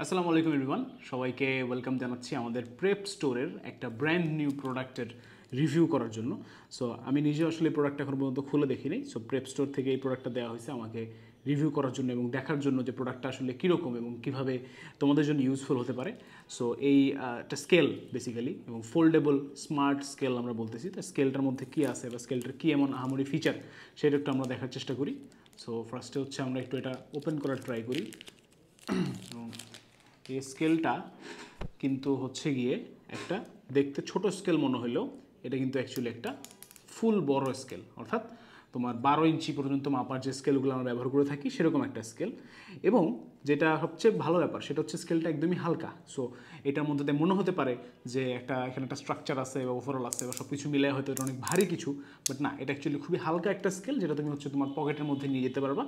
আসসালামু আলাইকুম এভরিওয়ান, সবাইকে ওয়েলকাম জানাচ্ছি আমাদের প্রেপ স্টোরের একটা ব্র্যান্ড নিউ প্রোডাক্টের রিভিউ করার জন্য। সো আমি নিজে আসলে প্রোডাক্টটা এখন পর্যন্ত খুলে দেখিনি। সো প্রেপ স্টোর থেকে এই প্রোডাক্টটা দেওয়া হয়েছে আমাকে রিভিউ করার জন্য এবং দেখার জন্য যে প্রোডাক্টটা আসলে কীরকম এবং কীভাবে তোমাদের জন্য ইউজফুল হতে পারে। সো এই একটা স্কেল বেসিক্যালি এবং ফোল্ডেবল স্মার্ট স্কেল আমরা বলতেছি। তো স্কেলটার মধ্যে কী আছে বা স্কেলটার কী এমন আহামরি ফিচার সেটা একটু আমরা দেখার চেষ্টা করি। সো ফার্স্টে হচ্ছে আমরা একটু এটা ওপেন করার ট্রাই করি। এবং এই স্কেলটা কিন্তু হচ্ছে গিয়ে একটা দেখতে ছোট স্কেল মনে হলেও এটা কিন্তু অ্যাকচুয়ালি একটা ফুল বড় স্কেল, অর্থাৎ তোমার 12 ইঞ্চি পর্যন্ত মাপার যে স্কেলগুলো আমরা ব্যবহার করে থাকি সেরকম একটা স্কেল। এবং যেটা সবচেয়ে ভালো ব্যাপার সেটা হচ্ছে স্কেলটা একদমই হালকা। সো এটার মধ্যে দিয়ে মনে হতে পারে যে এখানে একটা স্ট্রাকচার আছে বা ওভারঅল আছে বা সব কিছু মিলে হয়তো এটা অনেক ভারী কিছু, বাট না, এটা অ্যাকচুয়ালি খুবই হালকা একটা স্কেল যেটা তুমি হচ্ছে তোমার পকেটের মধ্যে নিয়ে যেতে পারবা।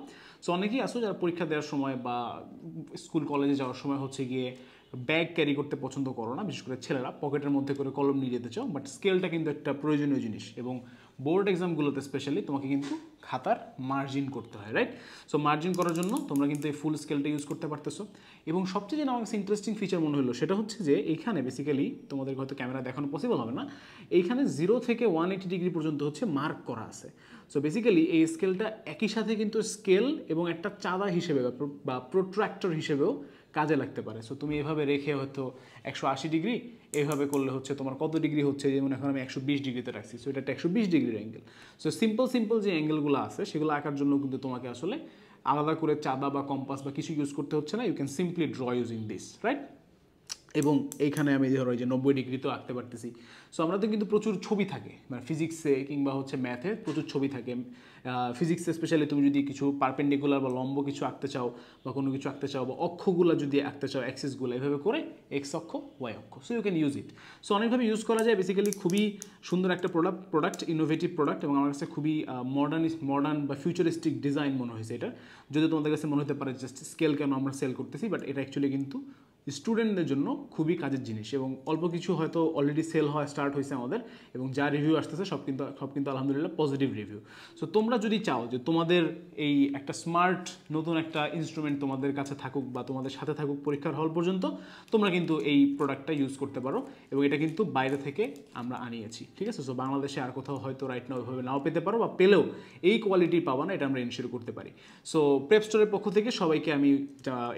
সো অনেকেই আসো যারা পরীক্ষা দেওয়ার সময় বা স্কুল কলেজে যাওয়ার সময় হচ্ছে গিয়ে ব্যাগ ক্যারি করতে পছন্দ করো না, বিশেষ করে ছেলেরা পকেটের মধ্যে করে কলম নিয়ে যেতে চাও, বাট স্কেলটা কিন্তু একটা প্রয়োজনীয় জিনিস। এবং বোর্ড এক্সামগুলোতে স্পেশালি তোমাকে কিন্তু খাতার মার্জিন করতে হয়, রাইট? সো মার্জিন করার জন্য তোমরা কিন্তু এই ফুল স্কেলটা ইউজ করতে পারতেছো। এবং সবচেয়ে যেটা আমার কাছে ইন্টারেস্টিং ফিচার মনে হলো সেটা হচ্ছে যে এইখানে বেসিক্যালি তোমাদের হয়তো ক্যামেরা দেখানো পসিবল হবে না, এইখানে 0 থেকে 180 ডিগ্রি পর্যন্ত হচ্ছে মার্ক করা আছে। সো বেসিক্যালি এই স্কেলটা একই সাথে কিন্তু স্কেল এবং একটা চাঁদা হিসেবে বা প্রোট্রাক্টর হিসেবেও কাজে লাগতে পারে। সো তুমি এভাবে রেখে হয়তো 180 ডিগ্রি, এইভাবে করলে হচ্ছে তোমার কত ডিগ্রি হচ্ছে, যেমন এখন আমি 120 ডিগ্রিতে রাখছি। সো এটা একটা 120 ডিগ্রির অ্যাঙ্গেল। সো সিম্পল যে অ্যাঙ্গেলগুলো আছে সেগুলো আঁকার জন্য কিন্তু তোমাকে আসলে আলাদা করে চাঁদা বা কম্পাস বা কিছু ইউজ করতে হচ্ছে না। You can simply draw using this, right? এবং এইখানে আমি ধরো এই যে 90 ডিগ্রিতেও আঁকতে পারতেছি। সো আমরা তো কিন্তু প্রচুর ছবি থাকে, মানে ফিজিক্সে কিংবা হচ্ছে ম্যাথে প্রচুর ছবি থাকে। ফিজিক্সে স্পেশালি তুমি যদি কিছু পারপেন্ডিকুলার বা লম্ব কিছু আঁকতে চাও বা কোনো কিছু আঁকতে চাও বা অক্ষগুলো যদি আঁকতে চাও, অ্যাক্সিসগুলো এভাবে করে এক্স অক্ষ ওয়াই অক্ষ, so you can use it. So অনেকভাবে ইউজ করা যায়। বেসিক্যালি খুবই সুন্দর একটা প্রোডাক্ট, ইনোভেটিভ প্রোডাক্ট এবং আমার কাছে খুবই মডার্ন বা ফিউচারিস্টিক ডিজাইন মনে হয়েছে এটা। যদি তোমাদের কাছে মনে হতে পারে জাস্ট স্কেল কেন আমরা সেল করতেছি, বাট এটা অ্যাকচুয়ালি কিন্তু স্টুডেন্টদের জন্য খুবই কাজের জিনিস এবং অল্প কিছু হয়তো অলরেডি সেল হওয়া স্টার্ট হয়েছে আমাদের, এবং যা রিভিউ আসতেছে সব কিন্তু আলহামদুলিল্লাহ পজিটিভ রিভিউ। সো তোমরা যদি চাও যে তোমাদের এই একটা স্মার্ট নতুন একটা ইনস্ট্রুমেন্ট তোমাদের কাছে থাকুক বা তোমাদের সাথে থাকুক পরীক্ষার হল পর্যন্ত, তোমরা কিন্তু এই প্রোডাক্টটা ইউজ করতে পারো। এবং এটা কিন্তু বাইরে থেকে আমরা আনিয়েছি, ঠিক আছে? সো বাংলাদেশে আর কোথাও হয়তো রাইট নাও ওইভাবে নাও পেতে পারো, বা পেলেও এই কোয়ালিটি পাবা না, এটা আমরা এনশিওর করতে পারি। সো প্রেপ স্টোরের পক্ষ থেকে সবাইকে আমি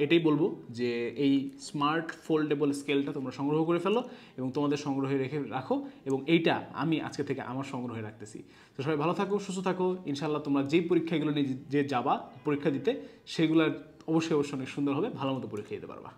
এটাই বলবো যে এই স্মার্ট ফোল্ডেবল স্কেলটা তোমরা সংগ্রহ করে ফেলো এবং তোমাদের সংগ্রহে রাখো, এবং এইটা আমি আজকে থেকে আমার সংগ্রহে রাখতেছি। তো সবাই ভালো থাকো, সুস্থ থাকো। ইনশাল্লাহ তোমরা যেই পরীক্ষাগুলো নিয়ে যে যাবা পরীক্ষা দিতে, সেগুলো অবশ্যই অনেক সুন্দর হবে, ভালো মতো পরীক্ষা দিতে পারবা।